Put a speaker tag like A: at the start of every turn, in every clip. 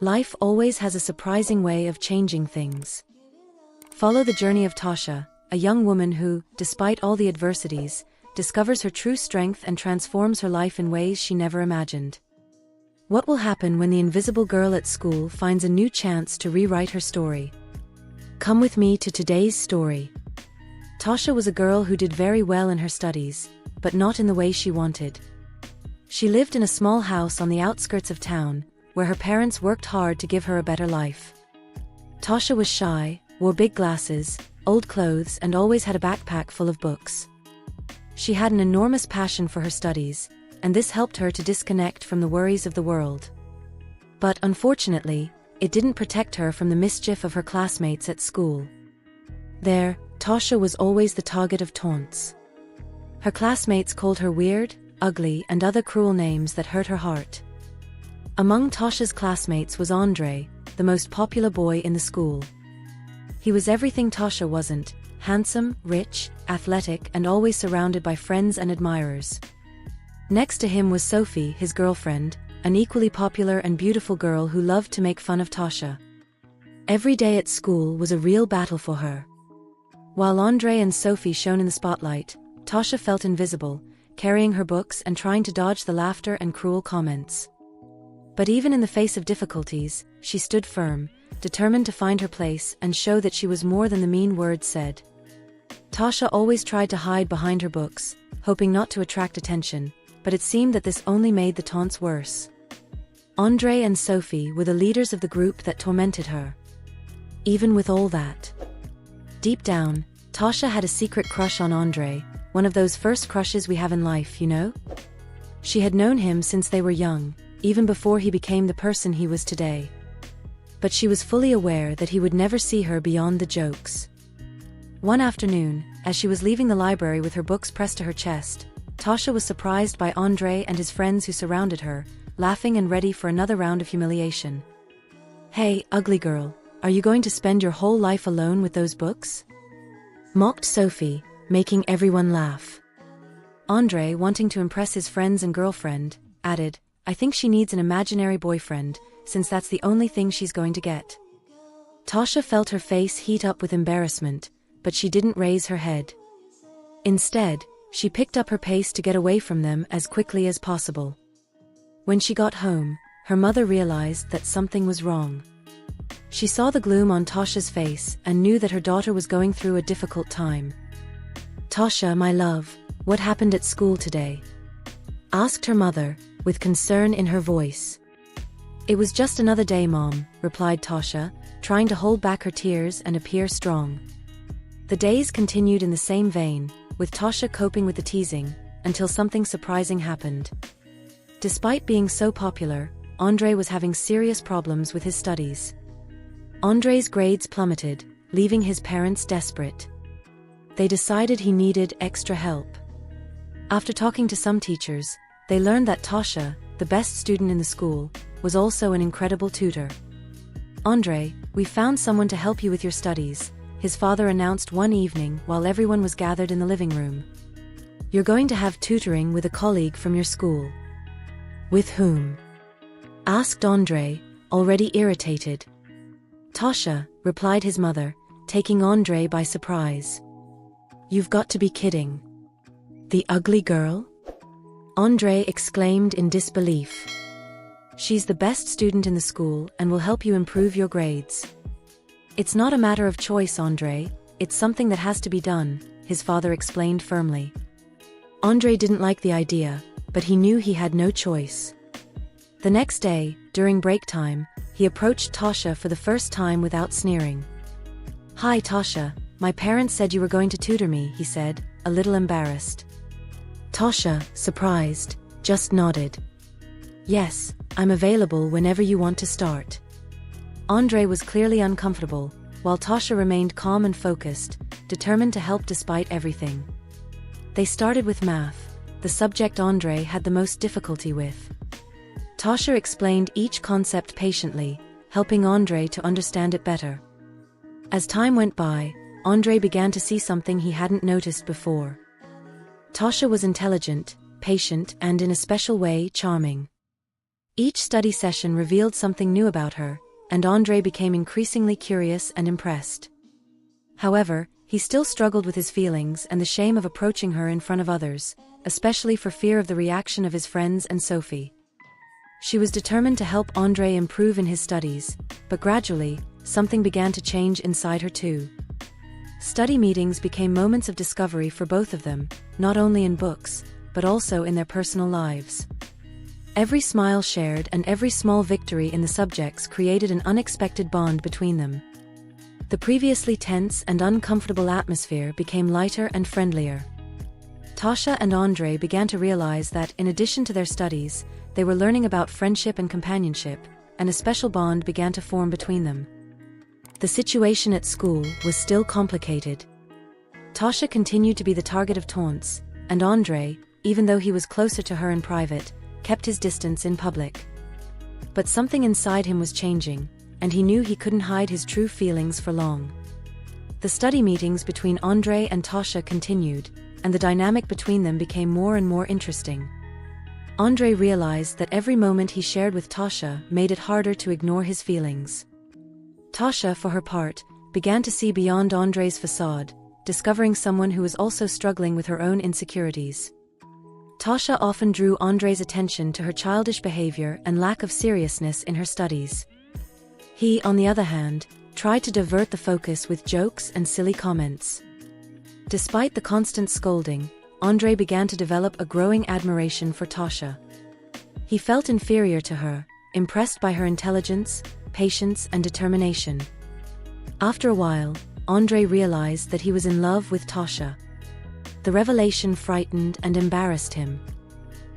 A: Life always has a surprising way of changing things. Follow the journey of Tasha, a young woman who, despite all the adversities, discovers her true strength and transforms her life in ways she never imagined. What will happen when the invisible girl at school finds a new chance to rewrite her story? Come with me to today's story. Tasha was a girl who did very well in her studies, but not in the way she wanted. She lived in a small house on the outskirts of town, where her parents worked hard to give her a better life. Tasha was shy, wore big glasses, old clothes, and always had a backpack full of books. She had an enormous passion for her studies, and this helped her to disconnect from the worries of the world. But unfortunately, it didn't protect her from the mischief of her classmates at school. There, Tasha was always the target of taunts. Her classmates called her weird, ugly, and other cruel names that hurt her heart. Among Tasha's classmates was Andre, the most popular boy in the school. He was everything Tasha wasn't: handsome, rich, athletic, and always surrounded by friends and admirers. Next to him was Sophie, his girlfriend, an equally popular and beautiful girl who loved to make fun of Tasha. Every day at school was a real battle for her. While Andre and Sophie shone in the spotlight, Tasha felt invisible, carrying her books and trying to dodge the laughter and cruel comments. But even in the face of difficulties, she stood firm, determined to find her place and show that she was more than the mean words said. Tasha always tried to hide behind her books, hoping not to attract attention, but it seemed that this only made the taunts worse. Andre and Sophie were the leaders of the group that tormented her. Even with all that, deep down, Tasha had a secret crush on Andre, one of those first crushes we have in life, you know? She had known him since they were young, even before he became the person he was today. But she was fully aware that he would never see her beyond the jokes. One afternoon, as she was leaving the library with her books pressed to her chest, Tasha was surprised by Andre and his friends who surrounded her, laughing and ready for another round of humiliation. "Hey, ugly girl, are you going to spend your whole life alone with those books?" mocked Sophie, making everyone laugh. Andre, wanting to impress his friends and girlfriend, added, "I think she needs an imaginary boyfriend, since that's the only thing she's going to get." Tasha felt her face heat up with embarrassment, but she didn't raise her head. Instead, she picked up her pace to get away from them as quickly as possible. When she got home, her mother realized that something was wrong. She saw the gloom on Tasha's face and knew that her daughter was going through a difficult time. "Tasha, my love, what happened at school today?" asked her mother, with concern in her voice. "It was just another day, Mom," replied Tasha, trying to hold back her tears and appear strong. The days continued in the same vein, with Tasha coping with the teasing, until something surprising happened. Despite being so popular, Andre was having serious problems with his studies. Andre's grades plummeted, leaving his parents desperate. They decided he needed extra help. After talking to some teachers, they learned that Tasha, the best student in the school, was also an incredible tutor. "Andre, we found someone to help you with your studies," his father announced one evening while everyone was gathered in the living room. "You're going to have tutoring with a colleague from your school." "With whom?" asked Andre, already irritated. "Tasha," replied his mother, taking Andre by surprise. "You've got to be kidding. The ugly girl?" Andre exclaimed in disbelief. "She's the best student in the school and will help you improve your grades." "It's not a matter of choice, Andre, it's something that has to be done," his father explained firmly. Andre didn't like the idea, but he knew he had no choice. The next day, during break time, he approached Tasha for the first time without sneering. "Hi Tasha, my parents said you were going to tutor me," he said, a little embarrassed. Tasha, surprised, just nodded. "Yes, I'm available whenever you want to start." Andre was clearly uncomfortable, while Tasha remained calm and focused, determined to help despite everything. They started with math, the subject Andre had the most difficulty with. Tasha explained each concept patiently, helping Andre to understand it better. As time went by, Andre began to see something he hadn't noticed before. Tasha was intelligent, patient, and in a special way, charming. Each study session revealed something new about her, and Andrei became increasingly curious and impressed. However, he still struggled with his feelings and the shame of approaching her in front of others, especially for fear of the reaction of his friends and Sophie. She was determined to help Andrei improve in his studies, but gradually, something began to change inside her too. Study meetings became moments of discovery for both of them, not only in books, but also in their personal lives. Every smile shared and every small victory in the subjects created an unexpected bond between them. The previously tense and uncomfortable atmosphere became lighter and friendlier. Tasha and Andrei began to realize that, in addition to their studies, they were learning about friendship and companionship, and a special bond began to form between them. The situation at school was still complicated. Tasha continued to be the target of taunts, and Andrei, even though he was closer to her in private, kept his distance in public. But something inside him was changing, and he knew he couldn't hide his true feelings for long. The study meetings between Andrei and Tasha continued, and the dynamic between them became more and more interesting. Andrei realized that every moment he shared with Tasha made it harder to ignore his feelings. Tasha, for her part, began to see beyond Andrei's facade, discovering someone who was also struggling with her own insecurities. Tasha often drew Andrei's attention to her childish behavior and lack of seriousness in her studies. He, on the other hand, tried to divert the focus with jokes and silly comments. Despite the constant scolding, Andrei began to develop a growing admiration for Tasha. He felt inferior to her, impressed by her intelligence, patience, and determination. After a while, Andrei realized that he was in love with Tasha. The revelation frightened and embarrassed him.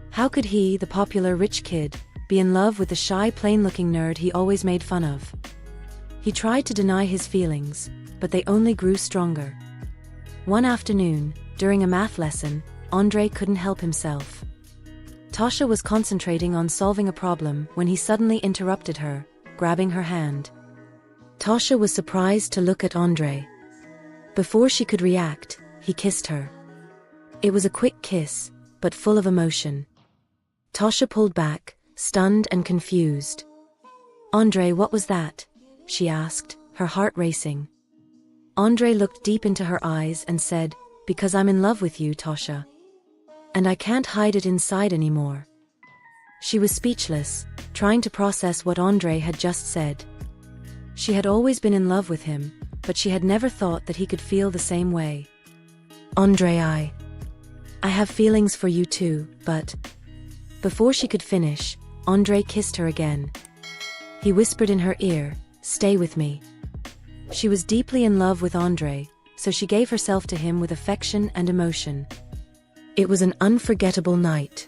A: How could he, the popular rich kid, be in love with the shy, plain-looking nerd he always made fun of? He tried to deny his feelings, but they only grew stronger. One afternoon, during a math lesson, Andrei couldn't help himself. Tasha was concentrating on solving a problem when he suddenly interrupted her, grabbing her hand. Tasha was surprised to look at Andrei. Before she could react, he kissed her. It was a quick kiss, but full of emotion. Tasha pulled back, stunned and confused. "Andrei, what was that?" she asked, her heart racing. Andrei looked deep into her eyes and said, "Because I'm in love with you, Tasha. And I can't hide it inside anymore." She was speechless, trying to process what Andrei had just said. She had always been in love with him, but she had never thought that he could feel the same way. "Andrei, I have feelings for you too, but..." Before she could finish, Andrei kissed her again. He whispered in her ear, "Stay with me." She was deeply in love with Andrei, so she gave herself to him with affection and emotion. It was an unforgettable night.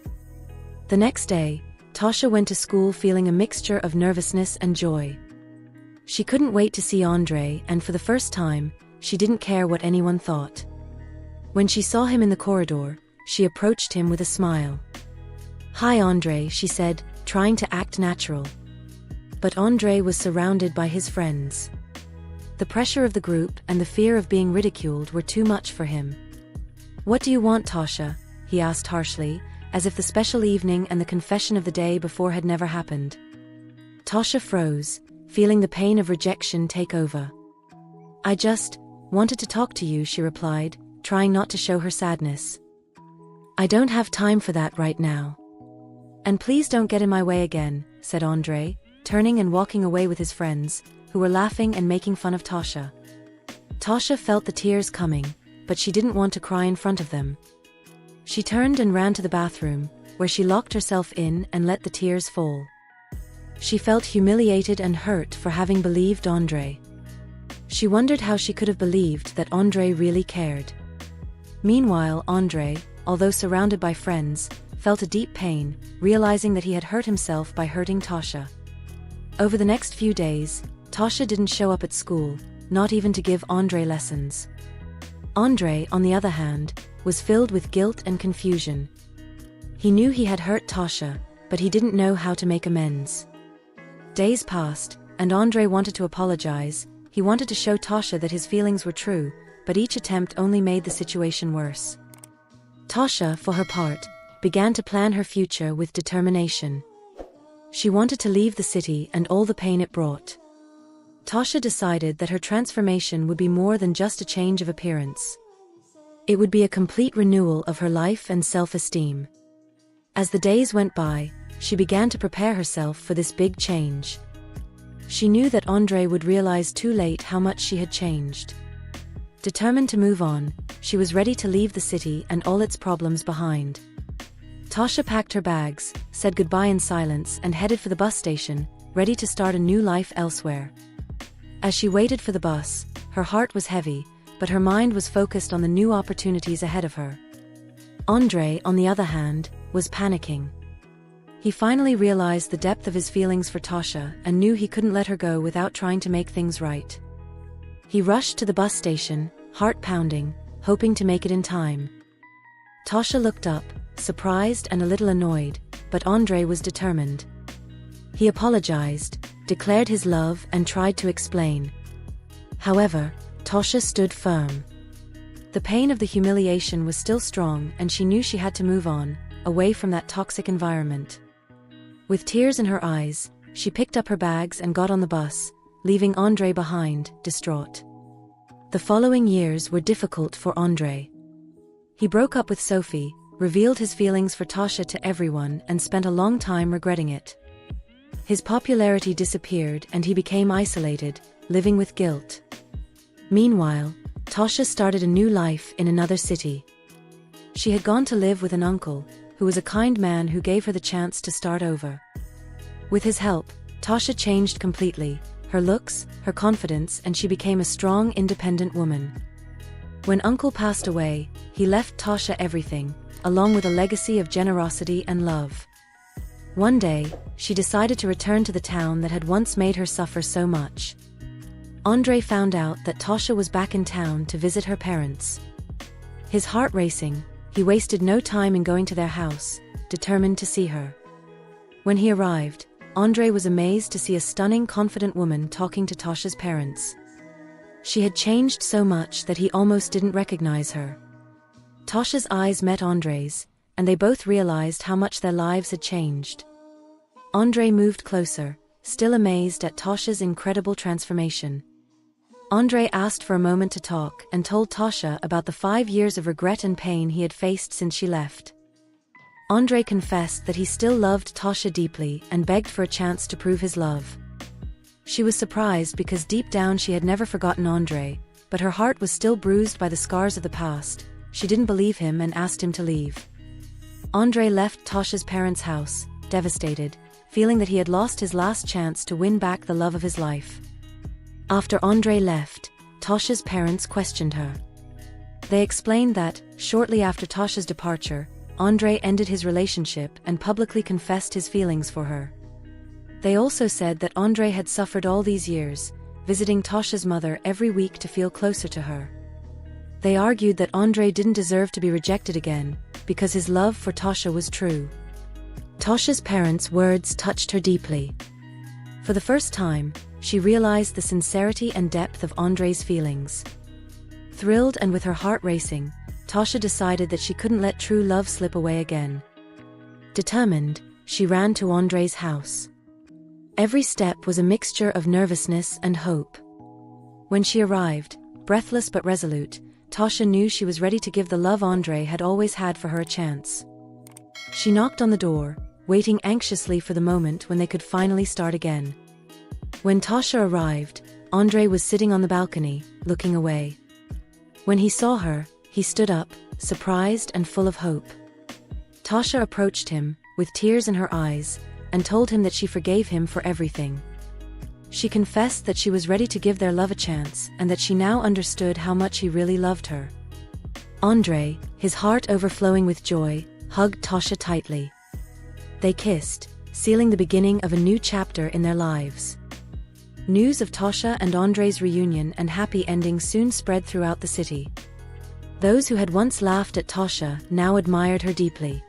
A: The next day, Tasha went to school feeling a mixture of nervousness and joy. She couldn't wait to see Andrei, and for the first time, she didn't care what anyone thought. When she saw him in the corridor, she approached him with a smile. "Hi, Andrei," she said, trying to act natural. But Andrei was surrounded by his friends. The pressure of the group and the fear of being ridiculed were too much for him. "What do you want, Tasha?" he asked harshly, as if the special evening and the confession of the day before had never happened. Tasha froze, feeling the pain of rejection take over. "I just wanted to talk to you," she replied, trying not to show her sadness. "I don't have time for that right now." "And please don't get in my way again," said Andrei, turning and walking away with his friends, who were laughing and making fun of Tasha. Tasha felt the tears coming, but she didn't want to cry in front of them. She turned and ran to the bathroom, where she locked herself in and let the tears fall. She felt humiliated and hurt for having believed Andrei. She wondered how she could have believed that Andrei really cared. Meanwhile, Andrei, although surrounded by friends, felt a deep pain, realizing that he had hurt himself by hurting Tasha. Over the next few days, Tasha didn't show up at school, not even to give Andrei lessons. Andrei, on the other hand, was filled with guilt and confusion. He knew he had hurt Tasha, but he didn't know how to make amends. Days passed, and Andrei wanted to apologize. He wanted to show Tasha that his feelings were true, but each attempt only made the situation worse. Tasha, for her part, began to plan her future with determination. She wanted to leave the city and all the pain it brought. Tasha decided that her transformation would be more than just a change of appearance. It would be a complete renewal of her life and self-esteem. As the days went by, she began to prepare herself for this big change. She knew that Andre would realize too late how much she had changed. Determined to move on, she was ready to leave the city and all its problems behind. Tasha packed her bags, said goodbye in silence, and headed for the bus station, ready to start a new life elsewhere. As she waited for the bus, her heart was heavy, but her mind was focused on the new opportunities ahead of her. Andre, on the other hand, was panicking. He finally realized the depth of his feelings for Tasha and knew he couldn't let her go without trying to make things right. He rushed to the bus station, heart pounding, hoping to make it in time. Tasha looked up, surprised and a little annoyed, but Andre was determined. He apologized, declared his love and tried to explain. However, Tasha stood firm. The pain of the humiliation was still strong and she knew she had to move on, away from that toxic environment. With tears in her eyes, she picked up her bags and got on the bus, leaving Andre behind, distraught. The following years were difficult for Andre. He broke up with Sophie, revealed his feelings for Tasha to everyone and spent a long time regretting it. His popularity disappeared and he became isolated, living with guilt. Meanwhile, Tasha started a new life in another city. She had gone to live with an uncle, who was a kind man who gave her the chance to start over. With his help, Tasha changed completely, her looks, her confidence, and she became a strong, independent woman. When Uncle passed away, he left Tasha everything, along with a legacy of generosity and love. One day, she decided to return to the town that had once made her suffer so much. Andre found out that Tasha was back in town to visit her parents. His heart racing, he wasted no time in going to their house, determined to see her. When he arrived, Andre was amazed to see a stunning, confident woman talking to Tasha's parents. She had changed so much that he almost didn't recognize her. Tasha's eyes met Andre's, and they both realized how much their lives had changed. Andre moved closer, still amazed at Tasha's incredible transformation. Andre asked for a moment to talk and told Tasha about the 5 years of regret and pain he had faced since she left. Andre confessed that he still loved Tasha deeply and begged for a chance to prove his love. She was surprised because deep down she had never forgotten Andre, but her heart was still bruised by the scars of the past. She didn't believe him and asked him to leave. Andre left Tasha's parents' house, devastated, feeling that he had lost his last chance to win back the love of his life. After Andre left, Tasha's parents questioned her. They explained that, shortly after Tasha's departure, Andre ended his relationship and publicly confessed his feelings for her. They also said that Andre had suffered all these years, visiting Tasha's mother every week to feel closer to her. They argued that Andre didn't deserve to be rejected again, because his love for Tasha was true. Tasha's parents' words touched her deeply. For the first time, she realized the sincerity and depth of Andre's feelings. Thrilled and with her heart racing, Tasha decided that she couldn't let true love slip away again. Determined, she ran to Andre's house. Every step was a mixture of nervousness and hope. When she arrived, breathless but resolute, Tasha knew she was ready to give the love Andre had always had for her a chance. She knocked on the door, waiting anxiously for the moment when they could finally start again. When Tasha arrived, Andre was sitting on the balcony, looking away. When he saw her, he stood up, surprised and full of hope. Tasha approached him, with tears in her eyes, and told him that she forgave him for everything. She confessed that she was ready to give their love a chance and that she now understood how much he really loved her. Andre, his heart overflowing with joy, hugged Tasha tightly. They kissed, sealing the beginning of a new chapter in their lives. News of Tasha and Andre's reunion and happy ending soon spread throughout the city. Those who had once laughed at Tasha now admired her deeply.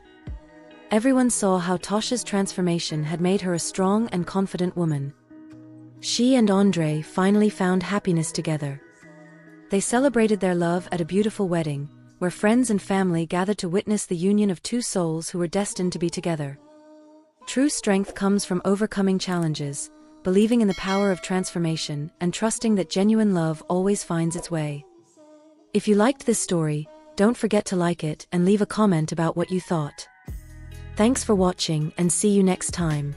A: Everyone saw how Tasha's transformation had made her a strong and confident woman. She and Andre finally found happiness together. They celebrated their love at a beautiful wedding, where friends and family gathered to witness the union of two souls who were destined to be together. True strength comes from overcoming challenges, believing in the power of transformation, and trusting that genuine love always finds its way. If you liked this story, don't forget to like it and leave a comment about what you thought. Thanks for watching and see you next time.